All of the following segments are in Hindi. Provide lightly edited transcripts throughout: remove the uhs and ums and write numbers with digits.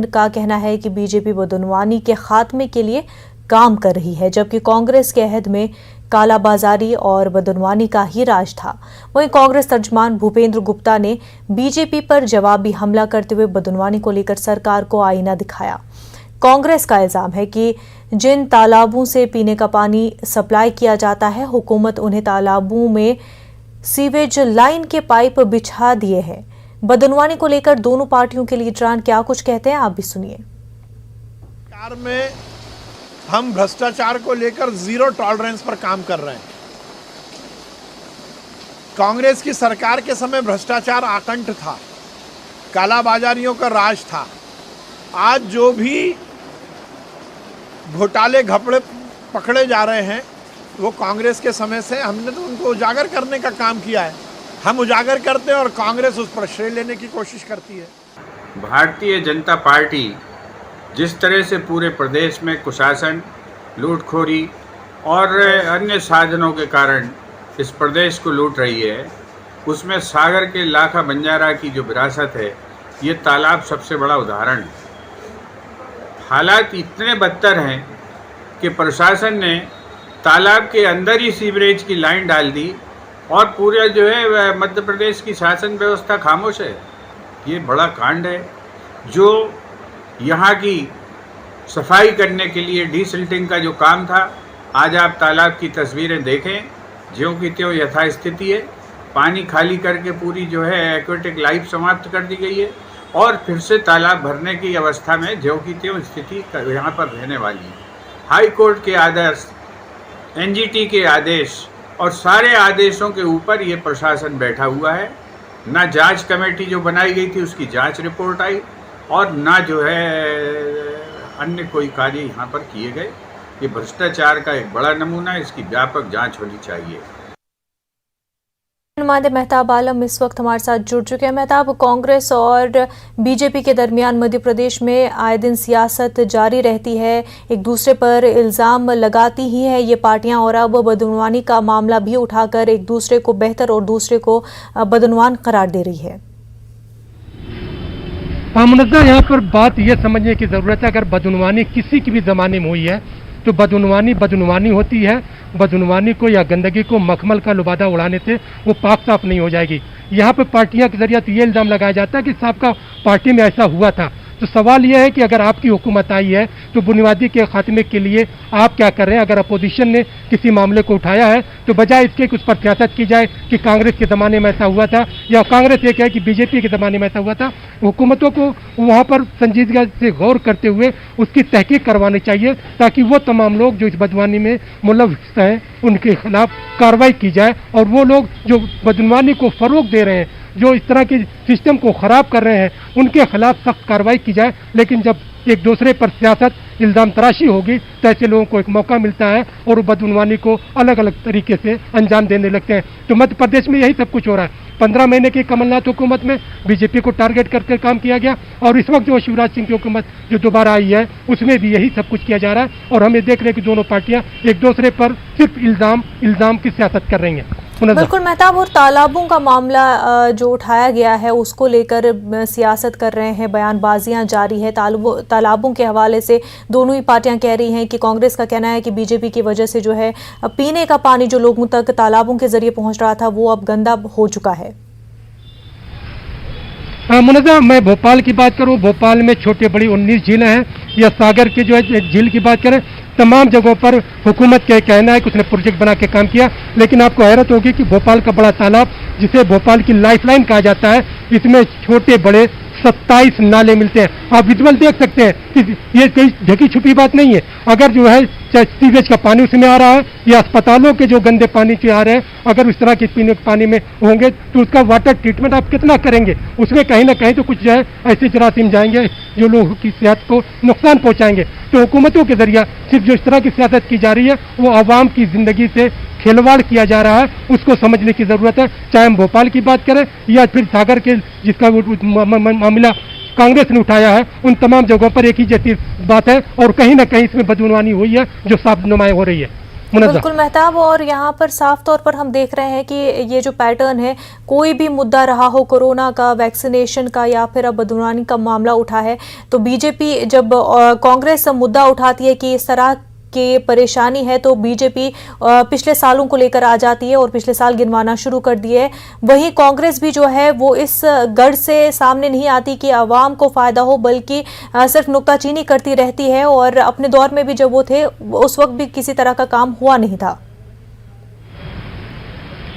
का कहना है कि बीजेपी बदनवानी के खात्मे के लिए काम कर रही है, जबकि कांग्रेस के अहद में कालाबाजारी और बदनवानी का ही राज था। वहीं कांग्रेस तर्जमान भूपेंद्र गुप्ता ने बीजेपी पर जवाबी हमला करते हुए बदनवानी को लेकर सरकार को आईना दिखाया। कांग्रेस का इल्जाम है कि जिन तालाबों से पीने का पानी सप्लाई किया जाता है, हुकूमत उन्हें तालाबों में सीवेज लाइन के पाइप बिछा दिए हैं। बदनवानी को लेकर दोनों पार्टियों के लीडरान क्या कुछ कहते हैं, आप भी सुनिए। सरकार में हम भ्रष्टाचार को लेकर जीरो टॉलरेंस पर काम कर रहे हैं। कांग्रेस की सरकार के समय भ्रष्टाचार आकंठ था, कालाबाजारियों का राज था। आज जो भी घोटाले घपड़े पकड़े जा रहे हैं वो कांग्रेस के समय से हमने तो उनको उजागर करने का काम किया है। हम उजागर करते हैं और कांग्रेस उस पर श्रेय लेने की कोशिश करती है। भारतीय जनता पार्टी जिस तरह से पूरे प्रदेश में कुशासन, लूटखोरी और अन्य साधनों के कारण इस प्रदेश को लूट रही है, उसमें सागर के लाखा बंजारा की जो विरासत है, ये तालाब सबसे बड़ा उदाहरण है। हालात इतने बदतर हैं कि प्रशासन ने तालाब के अंदर ही सीवरेज की लाइन डाल दी और पूरे जो है मध्य प्रदेश की शासन व्यवस्था खामोश है। ये बड़ा कांड है। जो यहाँ की सफाई करने के लिए डीसिल्टिंग का जो काम था, आज आप तालाब की तस्वीरें देखें, ज्यों की त्यों यथास्थिति है। पानी खाली करके पूरी जो है एक्वेटिक लाइफ समाप्त कर दी गई है और फिर से तालाब भरने की अवस्था में ज्यों की त्यों स्थिति यहाँ पर रहने वाली है। हाई कोर्ट के आदेश, एनजीटी के आदेश और सारे आदेशों के ऊपर ये प्रशासन बैठा हुआ है। ना जांच कमेटी जो बनाई गई थी उसकी जांच रिपोर्ट आई और ना जो है अन्य कोई कार्य यहाँ पर किए गए। ये भ्रष्टाचार का एक बड़ा नमूना है, इसकी व्यापक जांच होनी चाहिए। नुमाइंदे मेहताब आलम इस वक्त हमारे साथ जुड़ चुके हैं। मेहताब, कांग्रेस और बीजेपी के दरमियान मध्य प्रदेश में आए दिन सियासत जारी रहती है, एक दूसरे पर इल्ज़ाम लगाती ही है ये पार्टियां, और अब बदनवानी का मामला भी उठाकर एक दूसरे को बेहतर और दूसरे को बदनवान करार दे रही है। मुनज़्ज़ा, यहाँ पर बात यह समझने की ज़रूरत है, अगर बदनवानी किसी की भी ज़माने में हुई है तो बदनवानी बदनवानी होती है। बदनवानी को या गंदगी को मखमल का लुबादा उड़ाने से वो पाक साफ नहीं हो जाएगी। यहाँ पे पार्टियां के जरिए तो ये इल्ज़ाम लगाया जाता है कि साहब का पार्टी में ऐसा हुआ था। तो सवाल यह है कि अगर आपकी हुकूमत आई है तो बुनियादी के खात्मे के लिए आप क्या कर रहे हैं? अगर अपोजिशन ने किसी मामले को उठाया है तो बजाय इसके कि उस पर सियासत की जाए कि कांग्रेस के ज़माने में ऐसा हुआ था या कांग्रेस ये कहे कि बीजेपी के ज़माने में ऐसा हुआ था, हुकूमतों को वहाँ पर संजीदगी से गौर करते हुए उसकी तहकीक करवानी चाहिए ताकि वो तमाम लोग जो इस बदनवानी में मुलव्वस हैं उनके खिलाफ कार्रवाई की जाए और वो लोग जो बदनवानी को फ़रोग दे रहे हैं, जो इस तरह के सिस्टम को ख़राब कर रहे हैं, उनके खिलाफ सख्त कार्रवाई की जाए। लेकिन जब एक दूसरे पर सियासत इल्ज़ाम तराशी होगी तो ऐसे लोगों को एक मौका मिलता है और बदनवानी को अलग अलग तरीके से अंजाम देने लगते हैं। तो मध्य प्रदेश में यही सब कुछ हो रहा है। 15 महीने की कमलनाथ हुकूमत में बीजेपी को टारगेट करके काम किया गया और इस वक्त जो शिवराज सिंह की हुकूमत जो दोबारा आई है उसमें भी यही सब कुछ किया जा रहा है और हमें देख रहे हैं कि दोनों पार्टियां एक दूसरे पर सिर्फ इल्ज़ाम की सियासत कर रही हैं। बिल्कुल मेहताब, और तालाबों का मामला जो उठाया गया है उसको लेकर सियासत कर रहे हैं, बयानबाजियां जारी है। तालाबों के हवाले से दोनों ही पार्टियां कह रही हैं कि कांग्रेस का कहना है कि बीजेपी की वजह से जो है पीने का पानी जो लोगों तक तालाबों के जरिए पहुंच रहा था वो अब गंदा हो चुका है। मुनज़्ज़ा, मैं भोपाल की बात करूं, भोपाल में छोटे बड़ी 19 झीलें हैं या सागर के जो है झील की बात करें, तमाम जगहों पर हुकूमत का कहना है कि उसने प्रोजेक्ट बना के काम किया। लेकिन आपको हैरत होगी कि भोपाल का बड़ा तालाब जिसे भोपाल की लाइफलाइन कहा जाता है, इसमें छोटे बड़े 27 नाले मिलते हैं। आप विजुअल देख सकते हैं कि ये कोई ढकी छुपी बात नहीं है। अगर जो है सीवेज का पानी उसमें आ रहा है या अस्पतालों के जो गंदे पानी से आ रहे हैं, अगर इस तरह के पीने के पानी में होंगे तो उसका वाटर ट्रीटमेंट आप कितना करेंगे? उसमें कहीं ना कहीं तो कुछ जो है ऐसे जरासीम जाएंगे जो लोगों की सेहत को नुकसान पहुंचाएंगे। तो हुकूमतों के जरिए सिर्फ जो इस तरह की सियासत की जा रही है वो आवाम की जिंदगी से खिलवाड़ किया जा रहा है, उसको समझने की जरूरत है। चाहे हम भोपाल की बात करें या फिर सागर के जिसका मामला कांग्रेस ने उठाया है, उन तमाम जगहों पर एक ही जैसी बात है और कहीं ना कहीं इसमें बदनवानी हुई है जो साफ नुमाया हो रही है। मुनज़्ज़ा। बिल्कुल मेहताब, और यहाँ पर साफ तौर पर हम देख रहे हैं कि ये जो पैटर्न है, कोई भी मुद्दा रहा हो, कोरोना का, वैक्सीनेशन का या फिर अब बदनवानी का मामला उठा है, तो बीजेपी जब कांग्रेस मुद्दा उठाती है कि इस तरह की परेशानी है, तो बीजेपी पिछले सालों को लेकर आ जाती है और पिछले साल गिनवाना शुरू कर दिए है। वहीं कांग्रेस भी जो है वो इस गढ़ से सामने नहीं आती कि आवाम को फायदा हो, बल्कि सिर्फ नुक्ताचीनी करती रहती है, और अपने दौर में भी जब वो थे उस वक्त भी किसी तरह का काम हुआ नहीं था।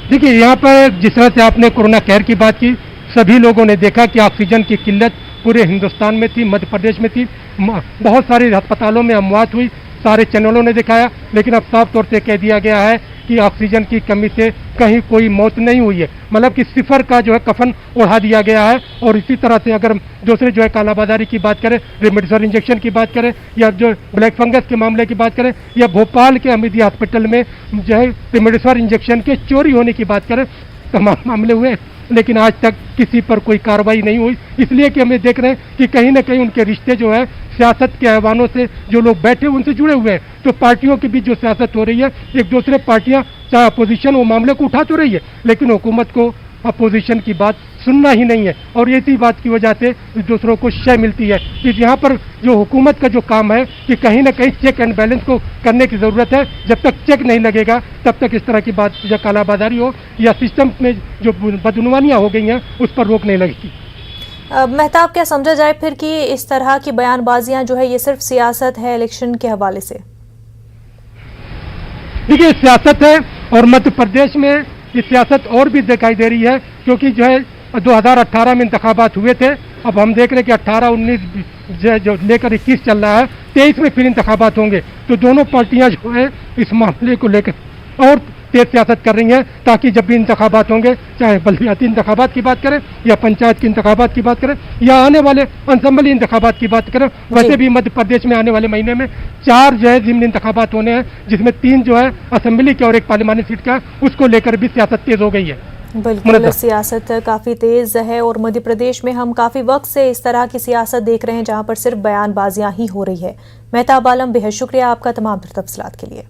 देखिए, यहाँ पर जिस तरह से आपने कोरोना केयर की बात की, सभी लोगों ने देखा कि ऑक्सीजन की किल्लत पूरे हिंदुस्तान में थी, मध्य प्रदेश में थी, बहुत सारे अस्पतालों में अमवात हुई, सारे चैनलों ने दिखाया, लेकिन अब साफ तौर से कह दिया गया है कि ऑक्सीजन की कमी से कहीं कोई मौत नहीं हुई है। मतलब कि सिफर का जो है कफन ओढ़ा दिया गया है। और इसी तरह से अगर दूसरे जो है कालाबाजारी की बात करें, रेमडेसिविर इंजेक्शन की बात करें, या जो ब्लैक फंगस के मामले की बात करें, या भोपाल के हमीदिया हॉस्पिटल में जो है रेमडेसिविर इंजेक्शन के चोरी होने की बात करें, तमाम मामले हुए, लेकिन आज तक किसी पर कोई कार्रवाई नहीं हुई। इसलिए कि हमें देख रहे हैं कि कहीं ना कहीं उनके रिश्ते जो है सियासत के ऐवानों से जो लोग बैठे उनसे जुड़े हुए हैं। तो पार्टियों के बीच जो सियासत हो रही है, एक दूसरे पार्टियां चाहे अपोजिशन वो मामले को उठा तो रही है, लेकिन हुकूमत को अपोजिशन की बात सुनना ही नहीं है, और इसी बात की वजह से दूसरों को शय मिलती है। कि यहाँ पर जो हुकूमत का जो काम है कि कहीं ना कहीं चेक एंड बैलेंस को करने की ज़रूरत है। जब तक चेक नहीं लगेगा तब तक इस तरह की बात, या कालाबाजारी हो या सिस्टम में जो बदनवानियाँ हो गई हैं, उस पर रोक नहीं लगेगी। मेहताब, क्या समझा जाए फिर कि इस तरह की बयानबाजियां जो है ये सिर्फ सियासत है इलेक्शन के हवाले से? देखिए, सियासत है, और मध्य प्रदेश में ये सियासत और भी दिखाई दे रही है, क्योंकि जो है 2018 में इंतखाबात हुए थे। अब हम देख रहे हैं कि 18, 19 जो लेकर 21 चल रहा है, 23 में फिर इंतखाबात होंगे। तो दोनों पार्टियां जो है इस मामले को लेकर और तेज सियासत कर रही हैं, ताकि जब भी इंतखाबात होंगे, चाहे बल्दियाती इंतखाबात की बात करें या पंचायत की इंतखाबात की बात करें या आने वाले असम्बली इंतखाबात की बात करें, वैसे भी मध्य प्रदेश में आने वाले महीने में 4 जो है ज़िमनी इंतखाबात होने हैं, जिसमें 3 जो है असम्बली के और 1 पार्लिमानी सीट का, उसको लेकर भी सियासत तेज हो गई है। बिल्कुल, सियासत काफ़ी तेज़ है, और मध्य प्रदेश में हम काफ़ी वक्त से इस तरह की सियासत देख रहे हैं जहां पर सिर्फ बयानबाजियां ही हो रही है। मेहताब आलम, बेहद शुक्रिया आपका तमाम तफसीलात के लिए।